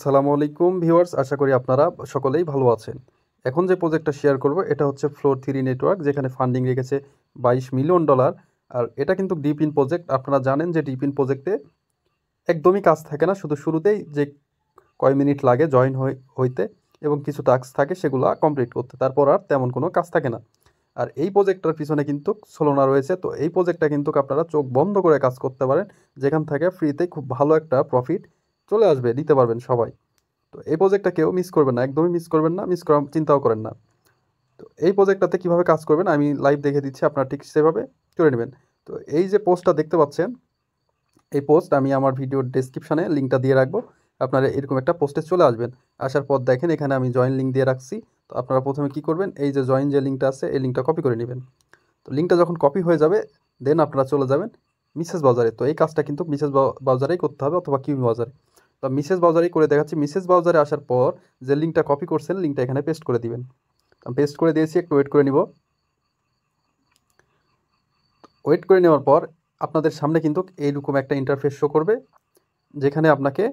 আসসালামু আলাইকুম ভিউয়ার্স, আশা করি আপনারা সকলেই ভালো আছেন। এখন যে প্রজেক্টটা শেয়ার করব এটা হচ্ছে ফ্লোর 3 নেটওয়ার্ক, যেখানে ফান্ডিং রেখেছে $22 মিলিয়ন। আর এটা কিন্তু ডিপ ইন প্রজেক্ট। আপনারা জানেন যে ডিপ ইন প্রজেক্টে একদমই কাজ থাকে না, শুধু শুরুতেই যে কয় মিনিট লাগে জয়েন হইতে এবং কিছু টাস্ক থাকে সেগুলো কমপ্লিট করতে, তারপর আর তেমন কোনো কাজ থাকে না। আর এই প্রজেক্টটার পিছনে কিন্তু সোলোনা রয়েছে। তো এই প্রজেক্টটা কিন্তু আপনারা চোখ বন্ধ করে কাজ করতে পারেন, যেখান থেকে ফ্রিতে খুব ভালো একটা প্রফিট চলে আসবে, নিতে পারবেন সবাই। তো এই প্রজেক্টটা কেউ মিস করবেন না, একদমই মিস করবেন না, মিস করার চিন্তাও করেন না। তো এই প্রজেক্টটাতে কীভাবে কাজ করবেন আমি লাইভ দেখে দিচ্ছি, আপনারা ঠিক সেভাবে করে নেবেন। তো এই যে পোস্টটা দেখতে পাচ্ছেন, এই পোস্ট আমি আমার ভিডিওর ডেসক্রিপশানে লিঙ্কটা দিয়ে রাখবো। আপনারা এরকম একটা পোস্টে চলে আসবেন। আসার পর দেখেন এখানে আমি জয়েন লিঙ্ক দিয়ে রাখছি। তো আপনারা প্রথমে কি করবেন, এই যে জয়েন যে লিঙ্কটা আছে এই লিঙ্কটা কপি করে নেবেন। তো লিঙ্কটা যখন কপি হয়ে যাবে দেন আপনারা চলে যাবেন মিসেস ব্রাউজারে। তো এই কাজটা কিন্তু মিসেস ব্রাউজারেই করতে হবে, অথবা কিউ ব্রাউজারে। তো মিসেস ব্রাউজারেই করে দেখাচ্ছি। মিসেস ব্রাউজারে আসার পর যে লিঙ্কটা কপি করছেন লিঙ্কটা এখানে পেস্ট করে দিবেন। আমি পেস্ট করে দিয়েছি, একটু ওয়েট করে নিব। ওয়েট করে নেওয়ার পর আপনাদের সামনে কিন্তু এইরকম একটা ইন্টারফেস শো করবে, যেখানে আপনাকে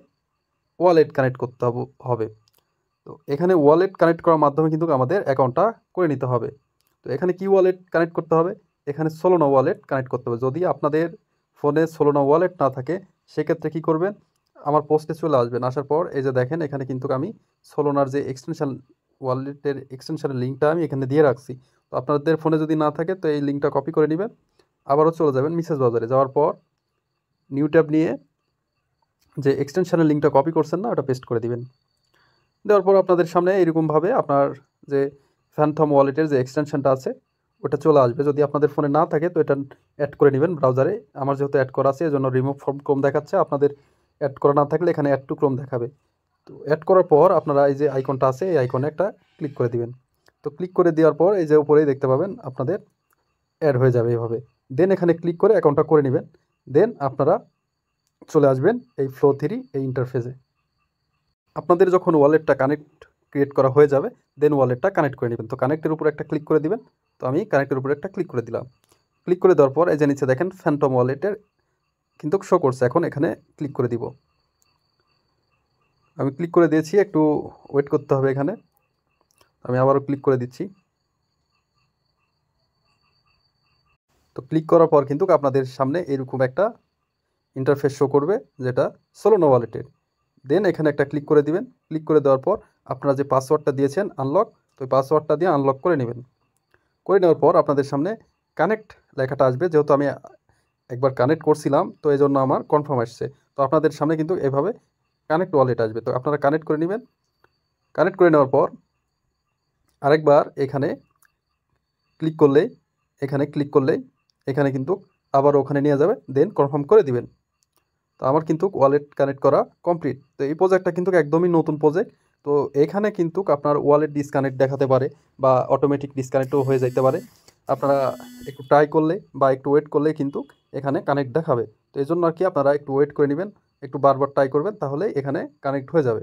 ওয়ালেট কানেক্ট করতে হবে। তো এখানে ওয়ালেট কানেক্ট করার মাধ্যমে কিন্তু আমাদের অ্যাকাউন্টটা করে নিতে হবে। তো এখানে কি ওয়ালেট কানেক্ট করতে হবে, এখানে সোলোনা ওয়ালেট কানেক্ট করতে হবে। যদি আপনাদের ফোনে সোলোনা ওয়ালেট না থাকে সেক্ষেত্রে কি করবেন, আমার পোস্টে চলে আসবেন। আসার পর এই যে দেখেন এখানে কিন্তু আমি সোলোনার যে এক্সটেনশন ওয়ালেটের এক্সটেনশনের লিঙ্কটা আমি এখানে দিয়ে রাখছি। তো আপনাদের ফোনে যদি না থাকে তো এই লিঙ্কটা কপি করে নেবেন, আবারও চলে যাবেন মিসেস ব্রাউজারে। যাওয়ার পর নিউ ট্যাব নিয়ে যে এক্সটেনশনের লিঙ্কটা কপি করছেন না ওটা পেস্ট করে দিবেন। দেওয়ার পর আপনাদের সামনে এরকমভাবে আপনার যে ফ্যান্থম ওয়ালেটের যে এক্সটেনশনটা আছে ওটা চলে আসবে। যদি আপনাদের ফোনে না থাকে তো এটা অ্যাড করে নেবেন ব্রাউজারে। আমার যেহেতু অ্যাড করা আছে এজন্য রিমুভ ফ্রম ক্রোম দেখাচ্ছে, আপনাদের অ্যাড করা না থাকলে এখানে অ্যাড টু ক্রোম দেখাবে। তো অ্যাড করার পর আপনারা এই যে আইকনটা আছে এই আইকনে একটা ক্লিক করে দিবেন। তো ক্লিক করে দেওয়ার পর এই যে উপরেই দেখতে পাবেন আপনাদের অ্যাড হয়ে যাবে এইভাবে। দেন এখানে ক্লিক করে অ্যাকাউন্টটা করে নেবেন। দেন আপনারা চলে আসবেন এই ফ্লো 3 এই ইন্টারফেসে। আপনাদের যখন ওয়ালেটটা ক্রিয়েট করা হয়ে যাবে দেন ওয়ালেটটা কানেক্ট করে নেবেন। তো কানেক্টের উপর একটা ক্লিক করে দিবেন। তো আমি কানেক্টের উপর একটা ক্লিক করে দিলাম। ক্লিক করে দেওয়ার পর এই যে নিচে দেখেন ফ্যান্টম ওয়ালেটের কিন্তু শো করছে, এখন এখানে ক্লিক করে দিব। আমি ক্লিক করে দিয়েছি, একটু ওয়েট করতে হবে এখানে। আমি আবারও ক্লিক করে দিচ্ছি। তো ক্লিক করার পর কিন্তু আপনাদের সামনে এরকম একটা ইন্টারফেস শো করবে, যেটা সোলোনা ওয়ালেটের। দেন এখানে একটা ক্লিক করে দিবেন। ক্লিক করে দেওয়ার পর আপনারা যে পাসওয়ার্ডটা দিয়েছেন আনলক, তো ওই পাসওয়ার্ডটা দিয়ে আনলক করে নেবেন। করে নেওয়ার পর আপনাদের সামনে কানেক্ট লেখাটা আসবে। যেহেতু আমি একবার কানেক্ট করছিলাম তো এই জন্য আমার কনফার্ম আসছে। তো আপনাদের সামনে কিন্তু এভাবে কানেক্ট ওয়ালেট আসবে। তো আপনারা কানেক্ট করে নেবেন। কানেক্ট করে নেওয়ার পর আরেকবার এখানে ক্লিক করলেই এখানে কিন্তু আবার ওখানে নিয়ে যাবে, দেন কনফার্ম করে দিবেন। তো আমার কিন্তু ওয়ালেট কানেক্ট করা কমপ্লিট। তো এই প্রজেক্টটা কিন্তু একদমই নতুন প্রজেক্ট। তো এখানে কিন্তু আপনার ওয়ালেট ডিসকানেক্ট দেখাতে পারে বা অটোমেটিক ডিসকানেক্টও হয়ে যেতে পারে। আপনারা একটু ট্রাই করলে বা একটু ওয়েট করলে কিন্তু এখানে কানেক্ট দেখাবে। তো এই জন্য আর কি আপনারা একটু ওয়েট করে নেবেন, একটু বারবার ট্রাই করবেন, তাহলে এখানে কানেক্ট হয়ে যাবে,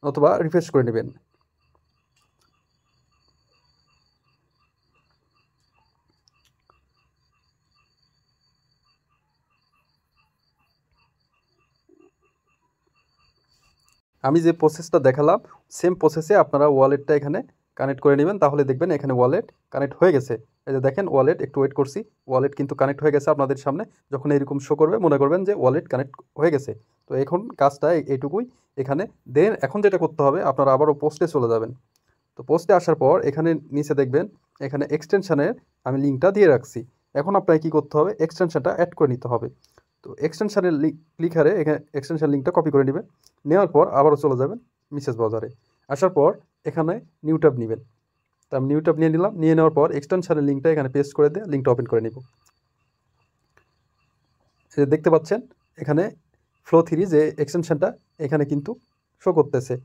অথবা রিফ্রেশ করে নেবেন। আমি যে প্রসেসটা দেখালাম সেম প্রসেসে আপনারা ওয়ালেটটা এখানে কানেক্ট করে নেবেন, তাহলে দেখবেন এখানে ওয়ালেট কানেক্ট হয়ে গেছে। এই যে দেখেন ওয়ালেট, একটু ওয়েট করছি, ওয়ালেট কিন্তু কানেক্ট হয়ে গেছে আপনাদের সামনে। যখন এরকম শো করবে মনে করবেন যে ওয়ালেট কানেক্ট হয়ে গেছে। তো এখন কাজটা এইটুকুই এখানে। দেন এখন যেটা করতে হবে আপনারা আবারও পোস্টে চলে যাবেন। তো পোস্টে আসার পর এখানে নিচে দেখবেন এখানে এক্সটেনশানের আমি লিঙ্কটা দিয়ে রাখছি। এখন আপনাকে কী করতে হবে, এক্সটেনশানটা অ্যাড করে নিতে হবে। তো এক্সটেনশানের ক্লিকারে এখানে এক্সটেনশান লিঙ্কটা কপি করে নেবেন। নেওয়ার পর আবারও চলে যাবেন মিসেস ব্রাউজারে। আসার পর এখানে নিউ ট্যাব নেবেন। তো আমি নিউ ট্যাব নিয়ে নিলাম। নিয়ে নেওয়ার পর এক্সটেনশানের লিঙ্কটা এখানে পেস্ট করে দিয়ে লিঙ্কটা ওপেন করে নিব। দেখতে পাচ্ছেন এখানে ফ্লো 3 যে এক্সটেনশানটা এখানে কিন্তু শো করতেছে।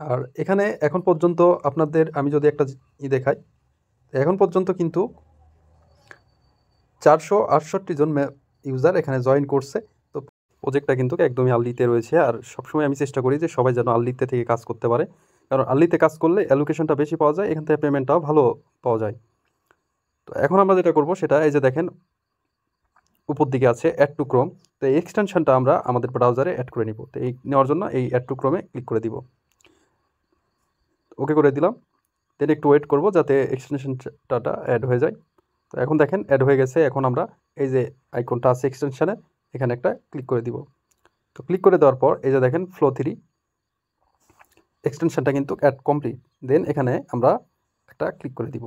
আর এখানে এখন পর্যন্ত আপনাদের আমি যদি একটা দেখাই, এখন পর্যন্ত কিন্তু 468 জন ইউজার এখানে জয়েন করছে। তো প্রজেক্টটা কিন্তু একদমই আর্লিতে রয়েছে। আর সবসময় আমি চেষ্টা করি যে সবাই যেন আর্লিতে থেকে কাজ করতে পারে, কারণ আর্লিতে কাজ করলে অ্যালোকেশনটা বেশি পাওয়া যায়, এখান থেকে পেমেন্টটাও ভালো পাওয়া যায়। তো এখন আমরা যেটা করব সেটা এই যে দেখেন উপর দিকে আছে অ্যাড টু ক্রোম। তো এই এক্সটেনশনটা আমরা আমাদের ব্রাউজারে অ্যাড করে নিব। তো এই নেওয়ার জন্য এই অ্যাড টু ক্রোমে ক্লিক করে দিব, ওকে করে দিলাম। দেন একটু ওয়েট করব যাতে এক্সটেনশনটা অ্যাড হয়ে যায়। তো এখন দেখেন অ্যাড হয়ে গেছে। এখন আমরা এই যে আইকনটা আছে এক্সটেনশনের, এখানে একটা ক্লিক করে দিব। তো ক্লিক করে দেওয়ার পর এই যে দেখেন ফ্লো 3 এক্সটেনশনটা কিন্তু অ্যাড কমপ্লিট। দেন এখানে আমরা একটা ক্লিক করে দিব।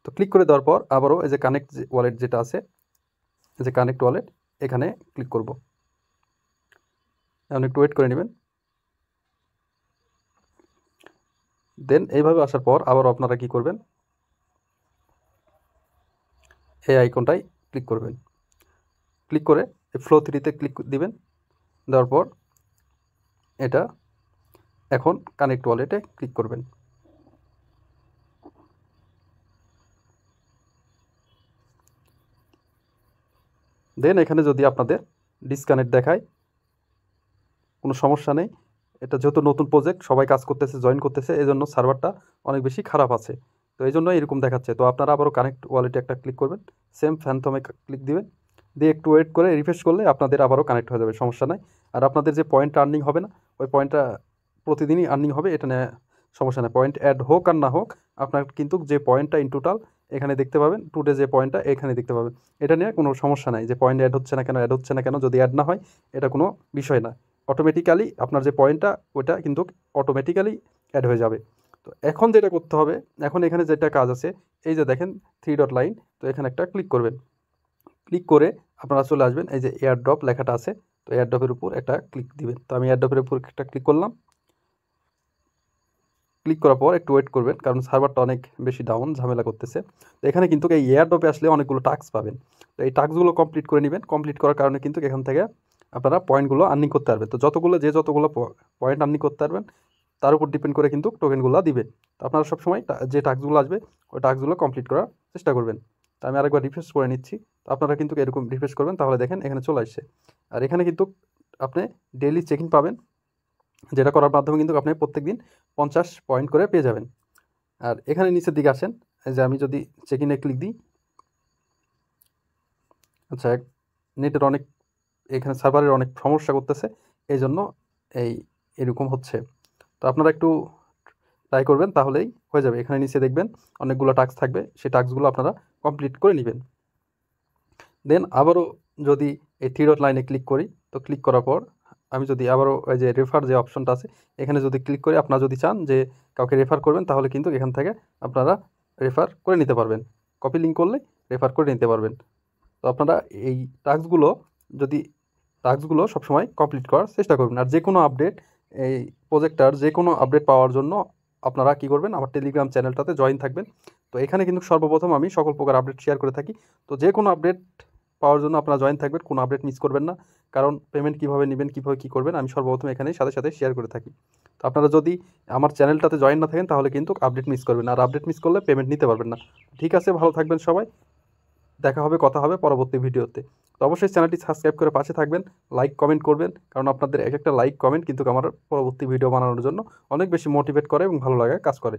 তো ক্লিক করে দেওয়ার পর আবারও এই যে কানেক্ট ওয়ালেট যেটা আছে, এই যে কানেক্ট ওয়ালেট, এখানে ক্লিক করব। এখন একটু ওয়েট করে নেবেন। দেন এইভাবে আসার পর আবারও আপনারা কি করবেন, এই আইকনটাই ক্লিক করবেন। ক্লিক করে এই ফ্লো 3তে ক্লিক দিবেন। দেওয়ার পর এটা এখন কানেক্ট ওয়ালেটে ক্লিক করবেন। দেন এখানে যদি আপনাদের ডিসকানেক্ট দেখায়, কোনো সমস্যা নেই। এটা যেহেতু নতুন প্রজেক্ট, সবাই কাজ করতেছে, জয়েন করতেছে, এই জন্য সার্ভারটা অনেক বেশি খারাপ আছে। তো এই জন্য এরকম দেখাচ্ছে। তো আপনারা আবারও কানেক্ট ওয়ালেটে একটা ক্লিক করবেন, সেম ফ্যান্থমে ক্লিক দিবেন, দিয়ে একটু ওয়েট করে রিফ্রেশ করলে আপনাদের আবারও কানেক্ট হয়ে যাবে, সমস্যা নাই। আর আপনাদের যে পয়েন্টটা আর্নিং হবে না, ওই পয়েন্টটা প্রতিদিনই আর্নিং হবে, এটা নিয়ে সমস্যা নেই। পয়েন্ট অ্যাড হোক আর না হোক, আপনার কিন্তু যে পয়েন্টটা ইন টোটাল এখানে দেখতে পাবেন, টুডে যে পয়েন্টটা এখানে দেখতে পাবেন। এটা নিয়ে কোনো সমস্যা নাই যে পয়েন্ট অ্যাড হচ্ছে না কেন, অ্যাড হচ্ছে না কেন। যদি অ্যাড না হয় এটা কোনো বিষয় না, অটোমেটিক্যালি আপনার যে পয়েন্টটা ওটা কিন্তু অটোমেটিক্যালি অ্যাড হয়ে যাবে। তো এখন যেটা করতে হবে, এখন এখানে যেটা কাজ আছে, এই যে দেখেন 3 ডট লাইন, তো এখানে একটা ক্লিক করবেন। ক্লিক করে আপনারা চলে আসবেন এই যে এয়ার ড্রপ লেখাটা আছে, তো এয়ার ড্রপের উপর একটা ক্লিক দিবেন। তো আমি এয়ার ড্রপের উপর একটা ক্লিক করলাম। ক্লিক করার পর একটু ওয়েট করবেন, কারণ সার্ভারটা অনেক বেশি ডাউন, ঝামেলা করতেছে। তো এখানে কিন্তু এই এয়ার ড্রপে আসলে অনেকগুলো টাস্ক পাবেন। তো এই টাস্কগুলো কমপ্লিট করে নেবেন। কমপ্লিট করার কারণে কিন্তু এখান থেকে আপনারা পয়েন্টগুলো আর্নিং করতে পারবেন। তো যতগুলো পয়েন্ট আর্নিং করতে পারবেন তার উপর ডিপেন্ড করে কিন্তু টোকেনগুলো দিবে। তো আপনারা সবসময় যে টাস্কগুলো আসবে ওই টাস্কগুলো কমপ্লিট করার চেষ্টা করবেন। তো আমি আরেকবার রিফ্রেশ করে নিচ্ছি। তো আপনারা কিন্তু এরকম রিফ্রেশ করবেন, তাহলে দেখেন এখানে চলে আসছে। আর এখানে কিন্তু আপনি ডেইলি চেকিং পাবেন, যেটা করার মাধ্যমে কিন্তু আপনি প্রত্যেকদিন 50 পয়েন্ট করে পেয়ে যাবেন। আর এখানে নিচের দিকে আসেন, এই যে আমি যদি চেক ইনে ক্লিক দিই, আচ্ছা নেটের অনেক, এখানে সার্ভারের অনেক সমস্যা করতেছে, এই জন্য এরকম হচ্ছে। তো আপনারা একটু ট্রাই করবেন, তাহলেই হয়ে যাবে। এখানে নিচে দেখবেন অনেকগুলো টাস্ক থাকবে, সেই টাস্কগুলো আপনারা কমপ্লিট করে নেবেন। দেন আবারও যদি এই 3 ডট লাইনে ক্লিক করি, তো ক্লিক করার পর আমি যদি আবারও এই যে রেফার যে অপশনটা আছে, এখানে যদি ক্লিক করি, আপনারা যদি চান যে কাউকে রেফার করবেন, তাহলে কিন্তু এখান থেকে আপনারা রেফার করে নিতে পারবেন। কপি লিঙ্ক করলে রেফার করে নিতে পারবেন। তো আপনারা এই টাস্কগুলো সবসময় কমপ্লিট করার চেষ্টা করবেন। আর যে কোনো আপডেট, এই প্রজেক্টটার যে কোনো আপডেট পাওয়ার জন্য আপনারা কী করবেন, আমার টেলিগ্রাম চ্যানেলটাতে জয়েন থাকবেন। তো এখানে কিন্তু সর্বপ্রথম আমি সকল প্রকার আপডেট শেয়ার করে থাকি। তো যে কোনো আপডেট পাওয়ার জন্য আপনারা জয়েন থাকবেন, কোনো আপডেট মিস করবেন না। কারণ পেমেন্ট কীভাবে নেবেন, কীভাবে কী করবেন, আমি সর্বপ্রথম এখানে সাথে সাথে শেয়ার করে থাকি। তো আপনারা যদি আমার চ্যানেলটাতে জয়েন না থাকেন, তাহলে কিন্তু আপডেট মিস করবেন, আর আপডেট মিস করলে পেমেন্ট নিতে পারবেন না। ঠিক আছে, ভালো থাকবেন সবাই, দেখা হবে, কথা হবে পরবর্তী ভিডিওতে। তো অবশ্যই চ্যানেলটি সাবস্ক্রাইব করে পাশে থাকবেন, লাইক কমেন্ট করবেন, কারণ আপনাদের এক একটা লাইক কমেন্ট কিন্তু আমার পরবর্তী ভিডিও বানানোর জন্য অনেক বেশি মোটিভেট করে এবং ভালো লাগায় কাজ করে।